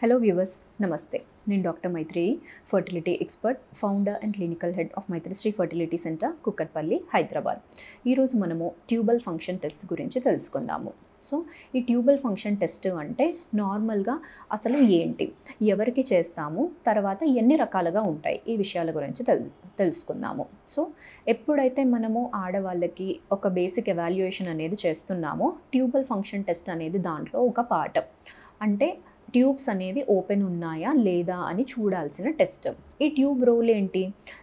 Hello viewers, నమస్తే. నేను doctor Maitri, fertility expert, founder and clinical head of Maitrishri fertility center, Kukatpally, Hyderabad. ఈరోజు మనము ట్యూబల్ ఫంక్షన్ టెస్ట్ గురించి తెలుసుకుందాము. సో ఈ ట్యూబల్ ఫంక్షన్ టెస్ట్ అంటే నార్మల్గా అసలు ఏంటి, ఎవరికి చేస్తాము, తర్వాత ఎన్ని రకాలుగా ఉంటాయి, ఈ విషయాల గురించి తెలుసుకుందాము. సో ఎప్పుడైతే మనము ఆడవాళ్ళకి ఒక బేసిక్ ఎవాల్యుయేషన్ అనేది చేస్తున్నామో, ట్యూబల్ ఫంక్షన్ టెస్ట్ అనేది దాంట్లో ఒక పార్ట్. అంటే ట్యూబ్స్ అనేవి ఓపెన్ ఉన్నాయా లేదా అని చూడాల్సిన టెస్ట్. ఈ ట్యూబ్ రోల్ ఏంటి,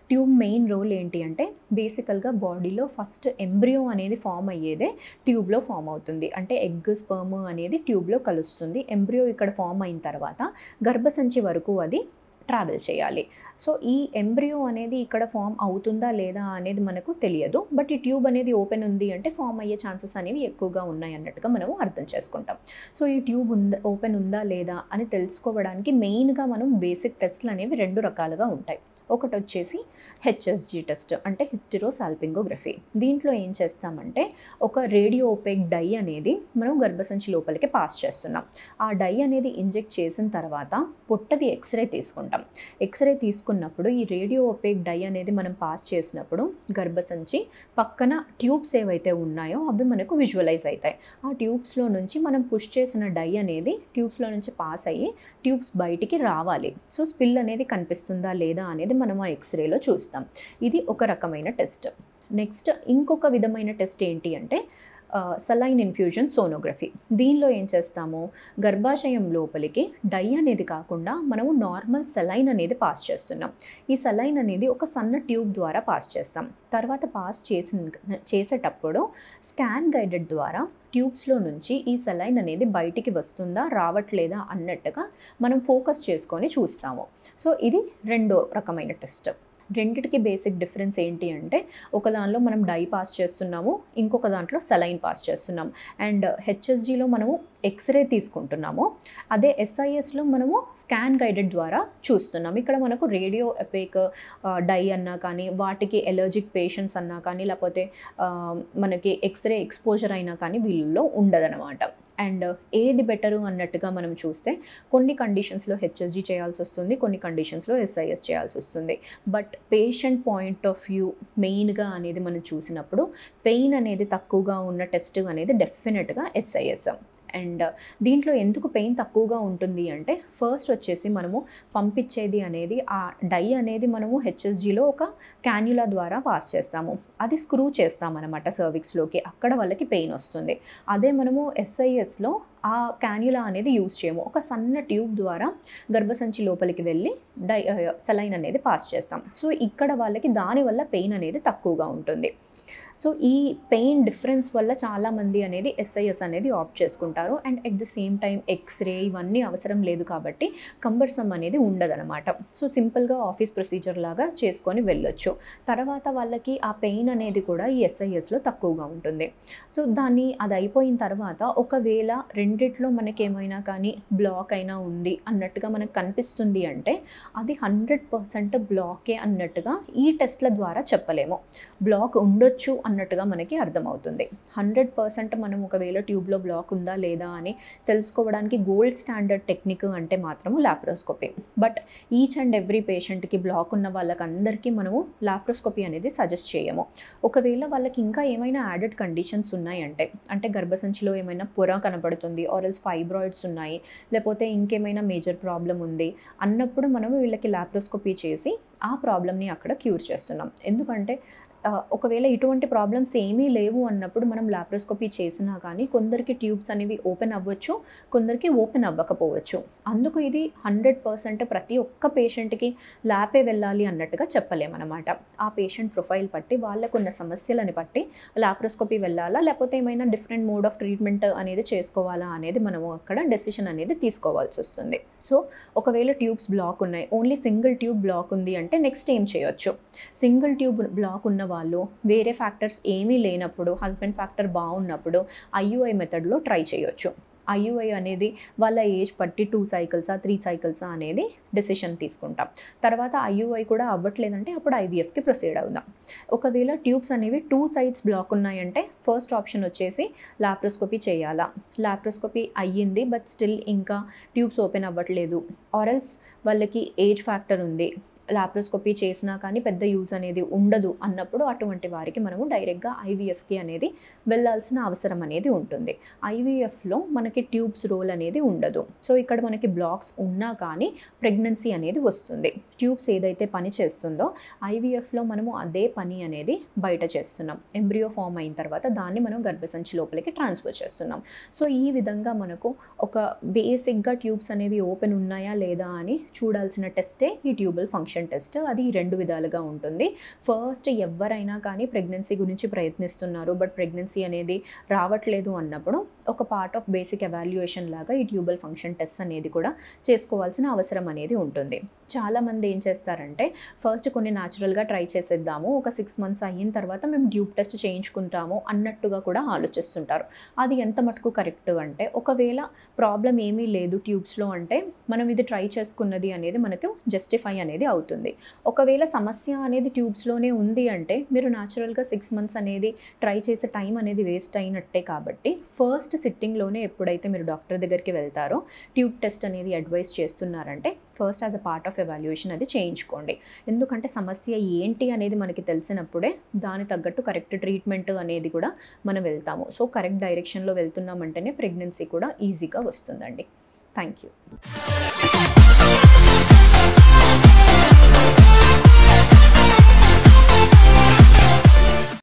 ట్యూబ్ మెయిన్ రోల్ ఏంటి అంటే బేసికల్గా బాడీలో ఫస్ట్ ఎంబ్రియో అనేది ఫామ్ అయ్యేదే ట్యూబ్లో ఫామ్ అవుతుంది. అంటే ఎగ్ స్పర్మ్ అనేది ట్యూబ్లో కలుస్తుంది. ఎంబ్రియో ఇక్కడ ఫామ్ అయిన తర్వాత గర్భసంచి వరకు అది ట్రావెల్ చేయాలి. సో ఈ ఎంబ్రియో అనేది ఇక్కడ ఫామ్ అవుతుందా లేదా అనేది మనకు తెలియదు. బట్ ఈ ట్యూబ్ అనేది ఓపెన్ ఉంది అంటే ఫామ్ అయ్యే ఛాన్సెస్ అనేవి ఎక్కువగా ఉన్నాయి అన్నట్టుగా మనము అర్థం చేసుకుంటాం. సో ఈ ట్యూబ్ ఓపెన్ ఉందా లేదా అని తెలుసుకోవడానికి మెయిన్గా మనం బేసిక్ టెస్ట్లు అనేవి రెండు రకాలుగా ఉంటాయి. ఒకటి వచ్చేసి హెచ్ఎస్జి టెస్ట్, అంటే హిస్టెరోసాల్పింగోగ్రఫీ. దీంట్లో ఏం చేస్తామంటే ఒక రేడియో ఓపెక్ డై అనేది మనం గర్భసంచి లోపలికి పాస్ చేస్తున్నాం. ఆ డై అనేది ఇంజెక్ట్ చేసిన తర్వాత పొట్టది ఎక్స్రే తీసుకుంటాం. ఎక్స్రే తీసుకున్నప్పుడు ఈ రేడియో ఓపెక్ డై అనేది మనం పాస్ చేసినప్పుడు గర్భసంచి పక్కన ట్యూబ్స్ ఏవైతే ఉన్నాయో అవి మనకు విజువలైజ్ అవుతాయి. ఆ ట్యూబ్స్లో నుంచి మనం పుష్ చేసిన డై అనేది ట్యూబ్స్లో నుంచి పాస్ అయ్యి ట్యూబ్స్ బయటికి రావాలి. సో స్పిల్ అనేది కనిపిస్తుందా లేదా అనేది మనం ఆ ఎక్స్రేలో చూస్తాం. ఇది ఒక రకమైన టెస్ట్. నెక్స్ట్ ఇంకొక విధమైన టెస్ట్ ఏంటి అంటే సలైన్ ఇన్ఫ్యూజన్ సోనోగ్రఫీ. దీనిలో ఏం చేస్తాము, గర్భాశయం లోపలికి డై అనేది కాకుండా మనము నార్మల్ సలైన్ అనేది పాస్ చేస్తున్నాం. ఈ సలైన్ అనేది ఒక సన్న ట్యూబ్ ద్వారా పాస్ చేస్తాం. తర్వాత పాస్ చేసేటప్పుడు స్కాన్ గైడెడ్ ద్వారా ట్యూబ్స్లో నుంచి ఈ సలైన్ అనేది బయటికి వస్తుందా రావట్లేదా అన్నట్టుగా మనం ఫోకస్ చేసుకొని చూస్తాము. సో ఇది రెండో రకమైన టెస్ట్. రెండిటికి బేసిక్ డిఫరెన్స్ ఏంటి అంటే ఒక దానిలో మనం డై పాస్ చేస్తున్నాము, ఇంకొక దాంట్లో సలైన్ పాస్ చేస్తున్నాము. అండ్ హెచ్ఎస్జిలో మనము ఎక్స్రే తీసుకుంటున్నాము, అదే ఎస్ఐఎస్లో మనము స్కాన్ గైడెడ్ ద్వారా చూస్తున్నాము. ఇక్కడ మనకు రేడియో ఎపేక్ డై అన్నా కానీ, వాటికి ఎలర్జిక్ పేషెంట్స్ అన్నా కానీ, లేకపోతే మనకి ఎక్స్రే ఎక్స్పోజర్ అయినా కానీ వీళ్ళలో ఉండదన్నమాట. అండ్ ఏది బెటరు అన్నట్టుగా మనం చూస్తే కొన్ని కండిషన్స్లో హెచ్ఎస్జి చేయాల్సి వస్తుంది, కొన్ని కండిషన్స్లో ఎస్ఐఎస్ చేయాల్సి వస్తుంది. But patient point of view మెయిన్గా అనేది మనం చూసినప్పుడు పెయిన్ అనేది తక్కువగా ఉన్న టెస్ట్ అనేది డెఫినెట్గా ఎస్ఐఎస్. అండ్ దీంట్లో ఎందుకు పెయిన్ తక్కువగా ఉంటుంది అంటే ఫస్ట్ వచ్చేసి మనము పంపించేది అనేది ఆ డై అనేది మనము హెచ్ఎస్జిలో ఒక క్యాన్యులా ద్వారా పాస్ చేస్తాము. అది స్క్రూ చేస్తామన్నమాట సర్విక్స్లోకి, అక్కడ వాళ్ళకి పెయిన్ వస్తుంది. అదే మనము ఎస్ఐఎస్లో ఆ క్యాన్యులా అనేది యూజ్ చేయము, ఒక సన్న ట్యూబ్ ద్వారా గర్భసంచి లోపలికి వెళ్ళి సలైన్ అనేది పాస్ చేస్తాం. సో ఇక్కడ వాళ్ళకి దానివల్ల పెయిన్ అనేది తక్కువగా ఉంటుంది. సో ఈ పెయిన్ డిఫరెన్స్ వల్ల చాలామంది అనేది ఎస్ఐఎస్ అనేది ఆప్ట్ చేసుకుంటారు. And at the same time x-ray ఇవన్నీ అవసరం లేదు కాబట్టి కంబర్సమ్ అనేది ఉండదన్నమాట. సో సింపుల్గా ఆఫీస్ ప్రొసీజర్ లాగా చేసుకొని వెళ్ళొచ్చు. తర్వాత వాళ్ళకి ఆ పెయిన్ అనేది కూడా ఈ ఎస్ఐఎస్లో తక్కువగా ఉంటుంది. సో అది అయిపోయిన తర్వాత ఒకవేళ రెండిట్లో మనకేమైనా కానీ బ్లాక్ అయినా ఉంది అన్నట్టుగా మనకు కనిపిస్తుంది అంటే అది 100% బ్లాకే అన్నట్టుగా ఈ టెస్ట్ల ద్వారా చెప్పలేము. బ్లాక్ ఉండొచ్చు అన్నట్టుగా మనకి అర్థమవుతుంది. 100% మనం ఒకవేళ ట్యూబ్లో బ్లాక్ ఉందా లేదా అని తెలుసుకోవడానికి గోల్డ్ స్టాండర్డ్ టెక్నిక్ అంటే మాత్రము laparoscopy. But each and every పేషెంట్కి బ్లాక్ ఉన్న వాళ్ళకందరికీ మనము లాప్రోస్కోపీ అనేది సజెస్ట్ చేయము. ఒకవేళ వాళ్ళకి ఇంకా ఏమైనా యాడెడ్ కండిషన్స్ ఉన్నాయంటే, అంటే గర్భసంచిలో ఏమైనా పొర కనబడుతుంది, ఆర్ఎల్స్ ఫైబ్రాయిడ్స్ ఉన్నాయి, లేకపోతే ఇంకేమైనా మేజర్ ప్రాబ్లం ఉంది అన్నప్పుడు మనము వీళ్ళకి లాప్రోస్కోపీ చేసి ఆ ప్రాబ్లమ్ని అక్కడ క్యూర్ చేస్తున్నాం. ఎందుకంటే ఒకవేళ ఇటువంటి ప్రాబ్లమ్స్ ఏమీ లేవు అన్నప్పుడు మనం లాప్రోస్కోపీ చేసినా కానీ కొందరికి ట్యూబ్స్ అనేవి ఓపెన్ అవ్వచ్చు, కొందరికి ఓపెన్ అవ్వకపోవచ్చు. అందుకు ఇది 100% ప్రతి ఒక్క పేషెంట్కి ల్యాపే వెళ్ళాలి అన్నట్టుగా చెప్పలేమన్నమాట. ఆ పేషెంట్ ప్రొఫైల్ బట్టి, వాళ్ళకున్న సమస్యలని బట్టి లాప్రోస్కోపీ వెళ్ళాలా లేకపోతే ఏమైనా డిఫరెంట్ మోడ్ ఆఫ్ ట్రీట్మెంట్ అనేది చేసుకోవాలా అనేది మనము అక్కడ డెసిషన్ అనేది తీసుకోవాల్సి వస్తుంది. సో ఒకవేళ ట్యూబ్స్ బ్లాక్ ఉన్నాయి, ఓన్లీ సింగిల్ ట్యూబ్ బ్లాక్ ఉంది అంటే నెక్స్ట్ ఏం చేయొచ్చు, సింగిల్ ట్యూబ్ బ్లాక్ ఉన్న వాళ్ళు వేరే ఫ్యాక్టర్స్ ఏమీ లేనప్పుడు, హస్బెండ్ ఫ్యాక్టర్ బాగున్నప్పుడు ఐయుఐ మెథడ్లో ట్రై చేయొచ్చు. ఐయుఐ అనేది వాళ్ళ ఏజ్ బట్టి 2 సైకిల్సా 3 సైకిల్సా అనేది డెసిషన్ తీసుకుంటాం. తర్వాత ఐయుఐ కూడా అవ్వట్లేదంటే అప్పుడు ఐవీఎఫ్కి ప్రొసీడ్ అవుదాం. ఒకవేళ ట్యూబ్స్ అనేవి 2 సైడ్స్ బ్లాక్ ఉన్నాయంటే ఫస్ట్ ఆప్షన్ వచ్చేసి లాప్రోస్కోపీ చేయాలా, లాప్రోస్కోపీ అయ్యింది బట్ స్టిల్ ఇంకా ట్యూబ్స్ ఓపెన్ అవ్వట్లేదు, ఆర్ఎల్స్ వాళ్ళకి ఏజ్ ఫ్యాక్టర్ ఉంది, లాప్రోస్కోపీ చేసినా కానీ పెద్ద యూజ్ అనేది ఉండదు అన్నప్పుడు అటువంటి వారికి మనము డైరెక్ట్గా ఐవీఎఫ్కి అనేది వెళ్ళాల్సిన అవసరం అనేది ఉంటుంది. ఐవీఎఫ్లో మనకి ట్యూబ్స్ రోల్ అనేది ఉండదు. సో ఇక్కడ మనకి బ్లాక్స్ ఉన్నా కానీ ప్రెగ్నెన్సీ అనేది వస్తుంది. ట్యూబ్స్ ఏదైతే పని చేస్తుందో ఐవీఎఫ్లో మనము అదే పని అనేది బయట చేస్తున్నాం. ఎంబ్రియో ఫామ్ అయిన తర్వాత దాన్ని మనం గర్భసంచి లోపలికి ట్రాన్స్ఫర్ చేస్తున్నాం. సో ఈ విధంగా మనకు ఒక బేసిక్గా ట్యూబ్స్ అనేవి ఓపెన్ ఉన్నాయా లేదా అని చూడాల్సిన టెస్టే ఈ ట్యూబల్ ఫంక్షన్ టెస్ట్. అది 2 విధాలుగా ఉంటుంది. ఫస్ట్ ఎవరైనా కానీ ప్రెగ్నెన్సీ గురించి ప్రయత్నిస్తున్నారు బట్ ప్రెగ్నెన్సీ అనేది రావట్లేదు అన్నప్పుడు ఒక పార్ట్ ఆఫ్ బేసిక్ ఎవాల్యుయేషన్ లాగా ఈ ట్యూబల్ ఫంక్షన్ టెస్ట్ అనేది కూడా చేసుకోవాల్సిన అవసరం అనేది ఉంటుంది. చాలామంది ఏం చేస్తారంటే ఫస్ట్ కొన్ని న్యాచురల్గా ట్రై చేసేద్దాము, ఒక 6 మంత్స్ అయిన తర్వాత మేము ట్యూబ్ టెస్ట్ చేయించుకుంటాము అన్నట్టుగా కూడా ఆలోచిస్తుంటారు. అది ఎంత మటుకు కరెక్ట్ అంటే ఒకవేళ ప్రాబ్లం ఏమీ లేదు ట్యూబ్స్లో అంటే మనం ఇది ట్రై చేసుకున్నది అనేది మనకు జస్టిఫై అనేది అవుతుంది. ఒకవేళ సమస్య అనేది ట్యూబ్స్లోనే ఉంది అంటే మీరు న్యాచురల్గా 6 మంత్స్ అనేది ట్రై చేసే టైం అనేది వేస్ట్ అయినట్టే. కాబట్టి ఫస్ట్ సిట్టింగ్లోనే ఎప్పుడైతే మీరు డాక్టర్ దగ్గరికి వెళ్తారో ట్యూబ్ టెస్ట్ అనేది అడ్వైస్ చేస్తున్నారంటే first as a part of evaluation అది చేయించుకోండి. ఎందుకంటే సమస్య ఏంటి అనేది మనకి తెలిసినప్పుడే దాని తగ్గట్టు కరెక్ట్ ట్రీట్మెంట్ అనేది కూడా మనం వెళ్తాము. సో కరెక్ట్ డైరెక్షన్లో వెళ్తున్నామంటేనే ప్రెగ్నెన్సీ కూడా ఈజీగా వస్తుందండి. Thank you.